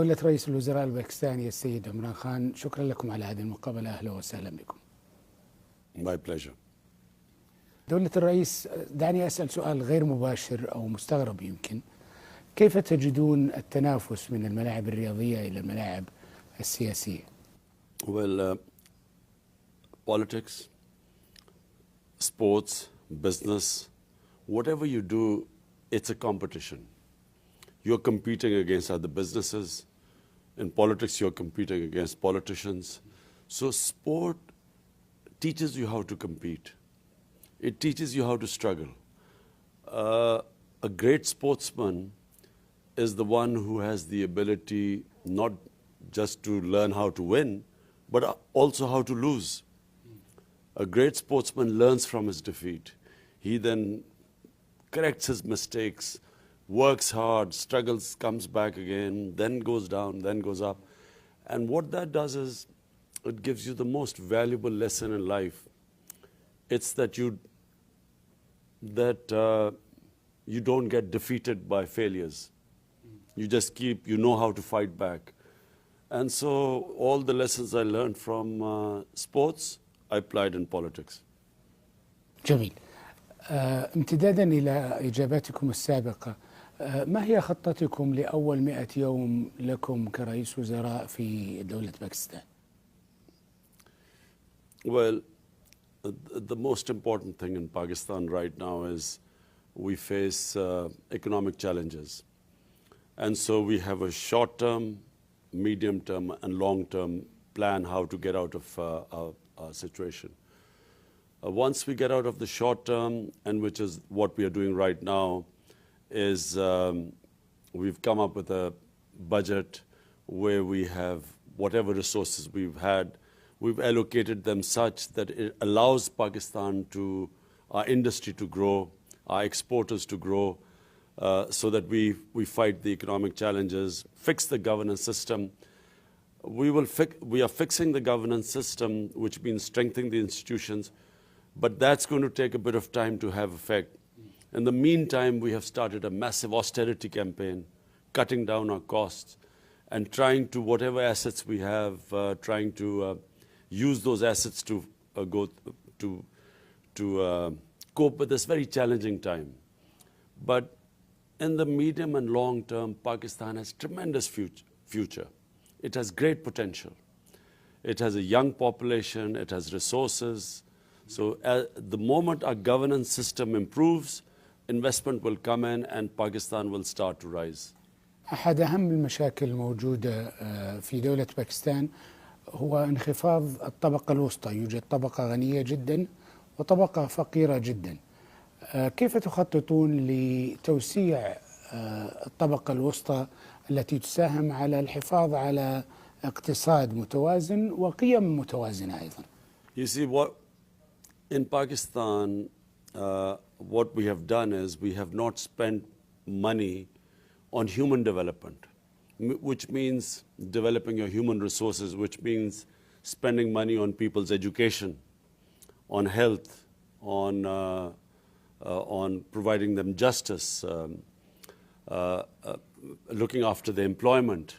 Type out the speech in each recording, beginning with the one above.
دولة رئيس الوزراء الباكستاني السيد عمران خان، شكرا لكم على هذه المقابلة، أهلا وسهلا بكم. My pleasure. دولة الرئيس، دعني أسأل سؤال غير مباشر أو مستغرب يمكن، كيف تجدون التنافس من الملاعب الرياضية إلى الملاعب السياسية؟ Well, politics, sports, business, whatever you do, it's a competition. You're competing against other businesses. In politics, you're competing against politicians. So sport teaches you how to compete. It teaches you how to struggle. A great sportsman is the one who has the ability not just to learn how to win, but also how to lose. A great sportsman learns from his defeat. He then corrects his mistakes, works hard, struggles, comes back again, then goes down, then goes up. And what that does is it gives you the most valuable lesson in life. It's that you don't get defeated by failures. You just you know how to fight back. And so all the lessons I learned from sports, I applied in politics. جميل. امتدادا إلى إجاباتكم السابقة، ما هي خطتكم لأول 100 يوم لكم كرئيس وزراء في دولة باكستان؟ Well, the most important thing in Pakistan right now is we face economic challenges. And so we have a short-term, medium-term, and long-term plan how to get out of our situation. Once we get out of the short-term, and which is what we are doing right now, is we've come up with a budget where we have whatever resources we've had, we've allocated them such that it allows Pakistan to, our industry to grow, our exporters to grow, so that we fight the economic challenges, fix the governance system. We are fixing the governance system, which means strengthening the institutions, but that's going to take a bit of time to have effect. In the meantime, we have started a massive austerity campaign, cutting down our costs, and trying to, whatever assets we have, trying to use those assets to cope with this very challenging time. But in the medium and long term, Pakistan has tremendous future. It has great potential. It has a young population, it has resources. So the moment our governance system improves, investment will come in and Pakistan will start to rise. أحد أهم المشاكل الموجودة في دولة باكستان هو انخفاض الطبقة الوسطى. يوجد طبقة غنية جدا وطبقة فقيرة جدا. كيف تخططون لتوسيع الطبقة الوسطى التي تساهم على الحفاظ على اقتصاد متوازن وقيم متوازنة أيضا؟ You see, in Pakistan, what we have done is we have not spent money on human development, which means developing your human resources, which means spending money on people's education, on health, on providing them justice, looking after their employment.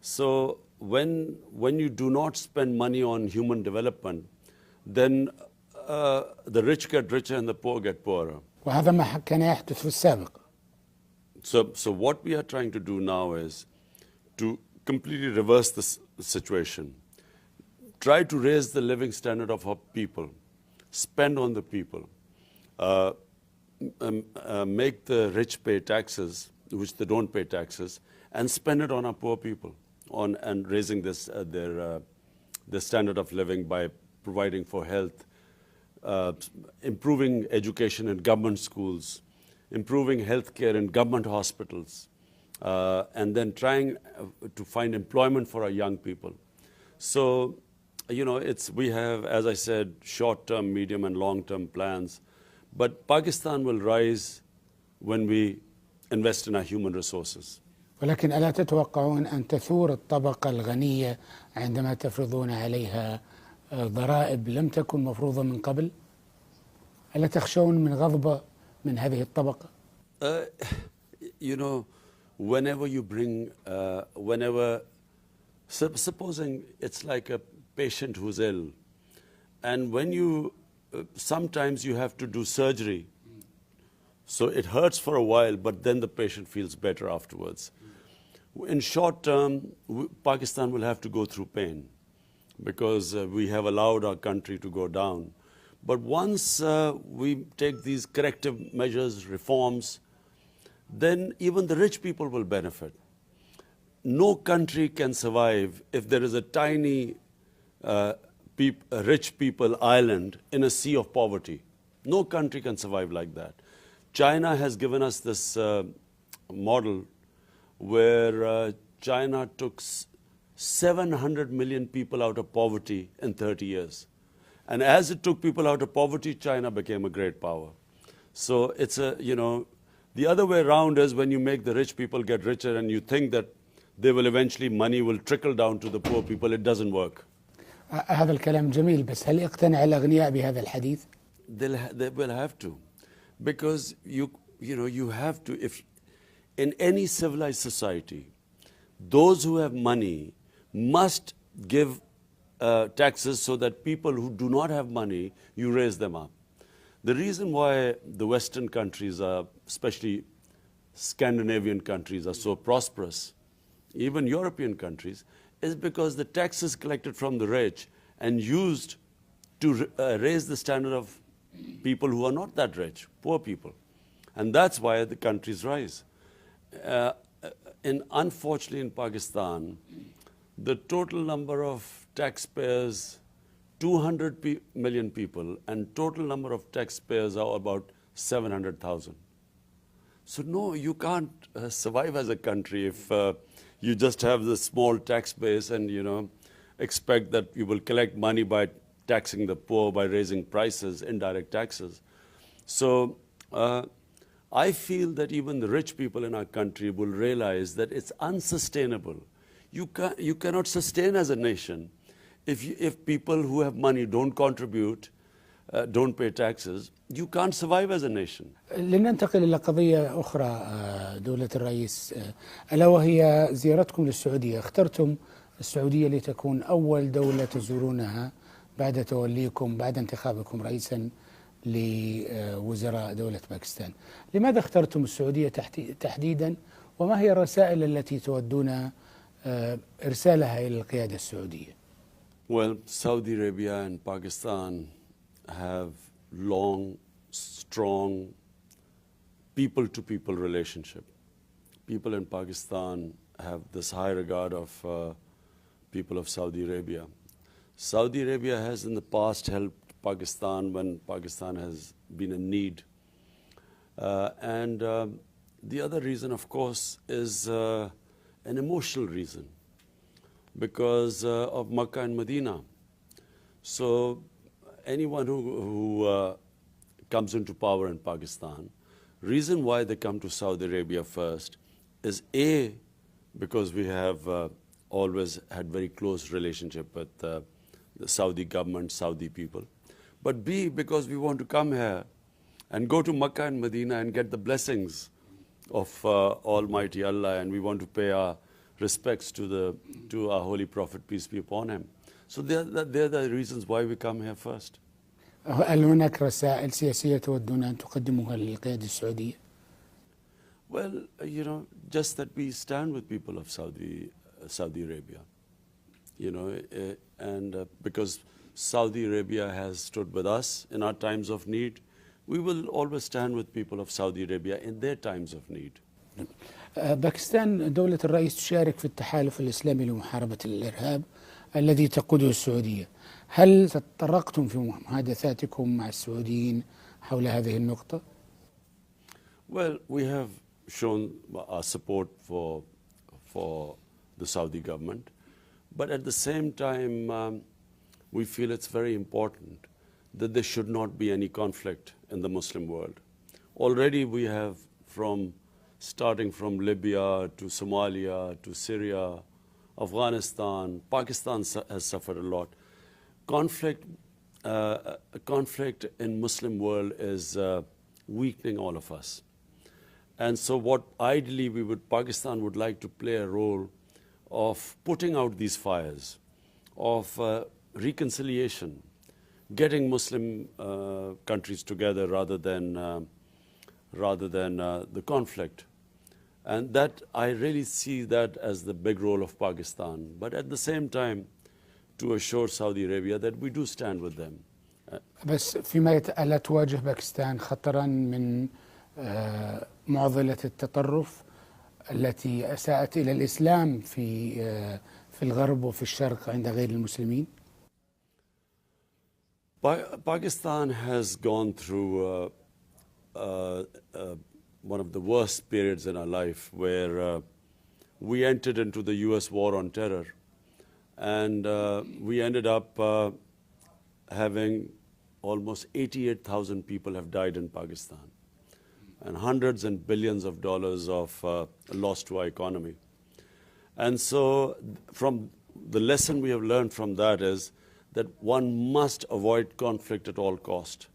So when you do not spend money on human development, then the rich get richer and the poor get poorer. وهذا ما كان يحدث في السابق. So what we are trying to do now is to completely reverse this situation. Try to raise the living standard of our people. Spend on the people. Make the rich pay taxes, which they don't pay taxes, and spend it on our poor people, and raising their standard of living by providing for health, improving education in government schools, improving healthcare in government hospitals, and then trying to find employment for our young people. So, we have, as I said, short-term, medium, and long-term plans. But Pakistan will rise when we invest in our human resources. ولكن ألا تتوقعون أن تثور الطبقة الغنية عندما تفرضون عليها ضرائب لم تكن مفروضة من قبل؟ ألا تخشون من غضبة من هذه الطبقة؟ whenever you bring, supposing it's like a patient who's ill, and when you, sometimes you have to do surgery, so it hurts for a while, but then the patient feels better afterwards. In short term, Pakistan will have to go through pain because we have allowed our country to go down. But once we take these corrective measures, reforms, then even the rich people will benefit. No country can survive if there is a tiny rich people island in a sea of poverty. No country can survive like that. China has given us this model where China took 700 million people out of poverty in 30 years. And as it took people out of poverty, China became a great power. So it's a, you know, the other way around is when you make the rich people get richer and you think that they will eventually, money will trickle down to the poor people, it doesn't work. هذا الكلام جميل، بس هل يقتنع الأغنياء بهذا الحديث؟ They will have to, because you know, you have to, if in any civilized society, those who have money must give taxes so that people who do not have money, you raise them up. The reason why the Western countries are, especially Scandinavian countries, are so prosperous, even European countries, is because the taxes collected from the rich and used to raise the standard of people who are not that rich, poor people. And that's why the countries rise. Unfortunately, in Pakistan, the total number of taxpayers, 200 million people, and total number of taxpayers are about 700,000. So no, you can't survive as a country if you just have this small tax base and, you know, expect that you will collect money by taxing the poor, by raising prices, indirect taxes. So I feel that even the rich people in our country will realize that it's unsustainable. You cannot sustain as a nation if people who have money don't contribute, don't pay taxes. You can't survive as a nation. لننتقل إلى قضية أخرى دولة الرئيس، ألا وهي زيارتكم للسعودية. اخترتم السعودية لتكون أول دولة تزورونها بعد توليكم، بعد انتخابكم رئيسا لوزراء دولة باكستان. لماذا اخترتم السعودية تحديدا، وما هي الرسائل التي تودون إرسالها إلى القيادة السعودية؟ Well, Saudi Arabia and Pakistan have long, strong people-to-people relationship. People in Pakistan have this high regard of people of Saudi Arabia. Saudi Arabia has in the past helped Pakistan when Pakistan has been in need. And the other reason, of course, is an emotional reason because of Makkah and Medina. So anyone who comes into power in Pakistan, reason why they come to Saudi Arabia first is A, because we have always had very close relationship with the Saudi government, Saudi people. But B, because we want to come here and go to Makkah and Medina and get the blessings of Almighty Allah, and we want to pay our respects to our Holy Prophet, peace be upon him. So they're the reasons why we come here first. هل هناك رسائل سياسية تودون أن تقدموها للقيادة السعودية؟ Well, you know, just that we stand with people of Saudi Arabia, you know, and because Saudi Arabia has stood with us in our times of need, we will always stand with people of Saudi Arabia in their times of need. باكستان دولة الرئيس تشارك في التحالف الإسلامي لمحاربة الإرهاب الذي تقوده السعودية. هل تطرقتم في محادثاتكم مع السعوديين حول هذه النقطة؟ Well, we have shown our support for the Saudi government, but at the same time, we feel it's very important that there should not be any conflict in the Muslim world. Already we have, starting from Libya to Somalia to Syria, Afghanistan, Pakistan has suffered a lot. Conflict in Muslim world is weakening all of us. And so what ideally Pakistan would like to play a role of putting out these fires, of reconciliation, getting Muslim countries together rather than the conflict. And that, I really see that as the big role of Pakistan. But at the same time, to assure Saudi Arabia that we do stand with them. بس فيما ألا تواجه باكستان خطرا من معضلة التطرف التي أساءت إلى الإسلام في الغرب وفي الشرق عند غير المسلمين؟ Pakistan has gone through one of the worst periods in our life where we entered into the US war on terror, and we ended up having almost 88,000 people have died in Pakistan, and hundreds and billions of dollars of loss to our economy. And so from the lesson we have learned from that is that one must avoid conflict at all cost.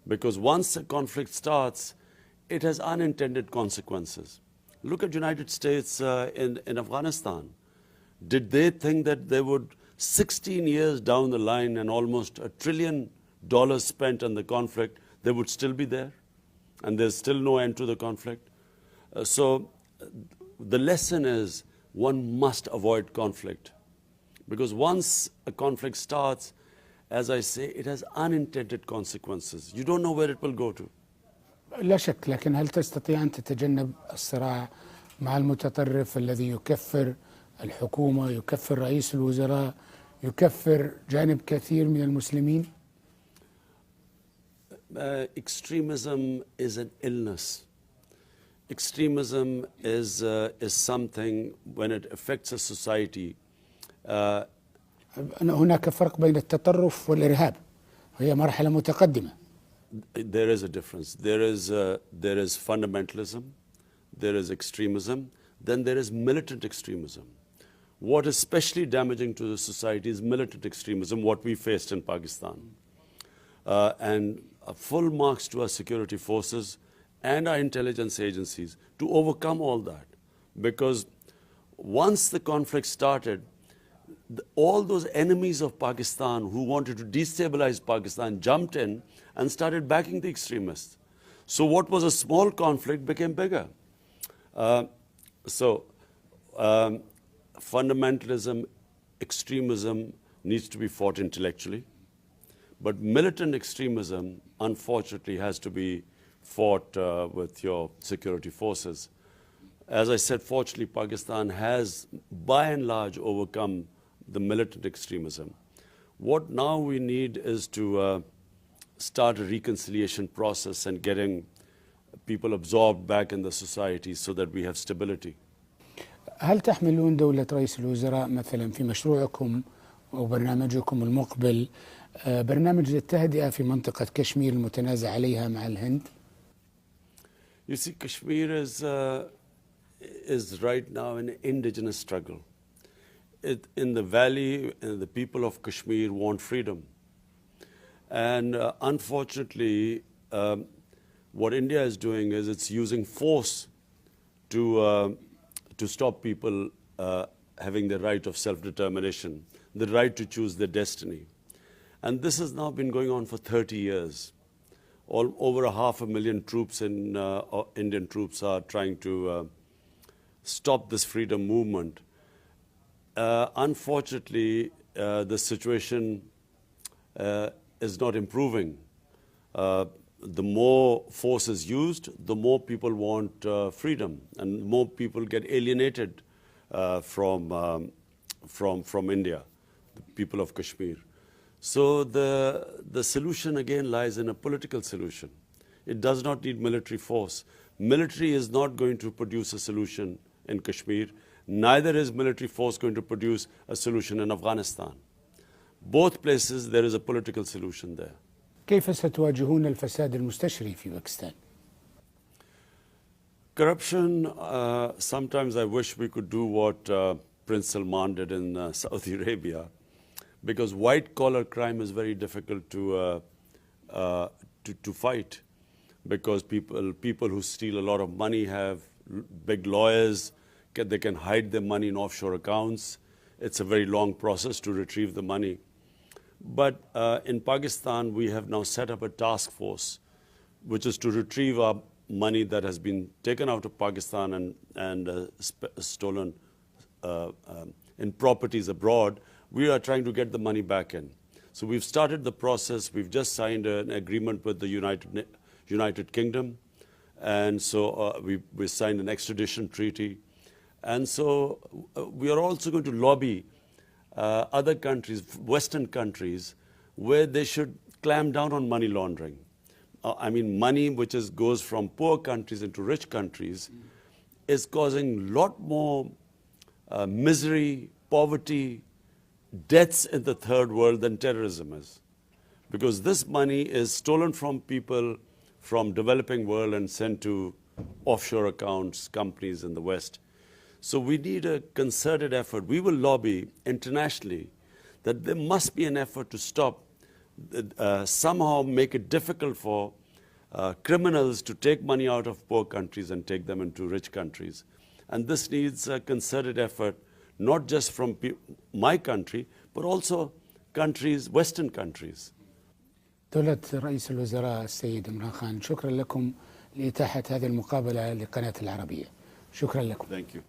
Because once a conflict starts, it has unintended consequences. Look at United States in Afghanistan. Did they think that they would, 16 years down the line and almost $1 trillion spent on the conflict, they would still be there? And there's still no end to the conflict. So the lesson is one must avoid conflict. Because once a conflict starts, as I say, it has unintended consequences. You don't know where it will go to. لا شك، لكن هل تستطيع أن تتجنب الصراع مع المتطرف الذي يكفر الحكومة، يكفر رئيس الوزراء، يكفر جانب كثير من المسلمين؟ Extremism is an illness. Extremism is something when it affects a society. هناك فرق بين التطرف والإرهاب، وهي مرحلة متقدمة. There is a difference. There is fundamentalism, there is extremism, then there is militant extremism. What is especially damaging to the society is militant extremism, what we faced in Pakistan. And full marks to our security forces and our intelligence agencies to overcome all that. Because once the conflict started, all those enemies of Pakistan who wanted to destabilize Pakistan jumped in and started backing the extremists. So what was a small conflict became bigger. Fundamentalism, extremism needs to be fought intellectually. But militant extremism, unfortunately, has to be fought with your security forces. As I said, fortunately, Pakistan has, by and large, overcome the militant extremism. What now we need is to start a reconciliation process and getting people absorbed back in the society so that we have stability. هل تحملون دولة رئيس الوزراء مثلا في مشروعكم أو برنامجكم المقبل برنامج للتهدئة في منطقة كشمير المتنازع عليها مع الهند؟ You see, Kashmir is right now an indigenous struggle. In the valley, the people of Kashmir want freedom. And unfortunately, what India is doing is it's using force to stop people having the right of self-determination, the right to choose their destiny. And this has now been going on for 30 years. Over 500,000 troops Indian troops are trying to stop this freedom movement. Unfortunately, the situation is not improving. The more force is used, the more people want freedom, and more people get alienated from India, the people of Kashmir. So the solution again lies in a political solution. It does not need military force. Military is not going to produce a solution in Kashmir. Neither is military force going to produce a solution in Afghanistan. Both places there is a political solution there. كيف ستواجهون الفساد المستشري في باكستان؟ Corruption, sometimes I wish we could do what Prince Salman did in Saudi Arabia, because white-collar crime is very difficult to fight, because people who steal a lot of money have big lawyers. They can hide their money in offshore accounts. It's a very long process to retrieve the money. But in Pakistan, we have now set up a task force, which is to retrieve our money that has been taken out of Pakistan and stolen in properties abroad. We are trying to get the money back in. So we've started the process. We've just signed an agreement with the United Kingdom. And so we signed an extradition treaty. And so we are also going to lobby other countries, Western countries, where they should clamp down on money laundering. I mean, money which goes from poor countries into rich countries is causing a lot more misery, poverty, deaths in the third world than terrorism is. Because this money is stolen from people from developing world and sent to offshore accounts, companies in the West. So we need a concerted effort. We will lobby internationally that there must be an effort to stop, somehow make it difficult for criminals to take money out of poor countries and take them into rich countries. And this needs a concerted effort, not just from my country, but also countries, Western countries. دولة رئيس الوزراء السيد إمران خان، شكرا لكم لإتاحة هذه المقابلة لقناة العربية. شكرا لكم. Thank you.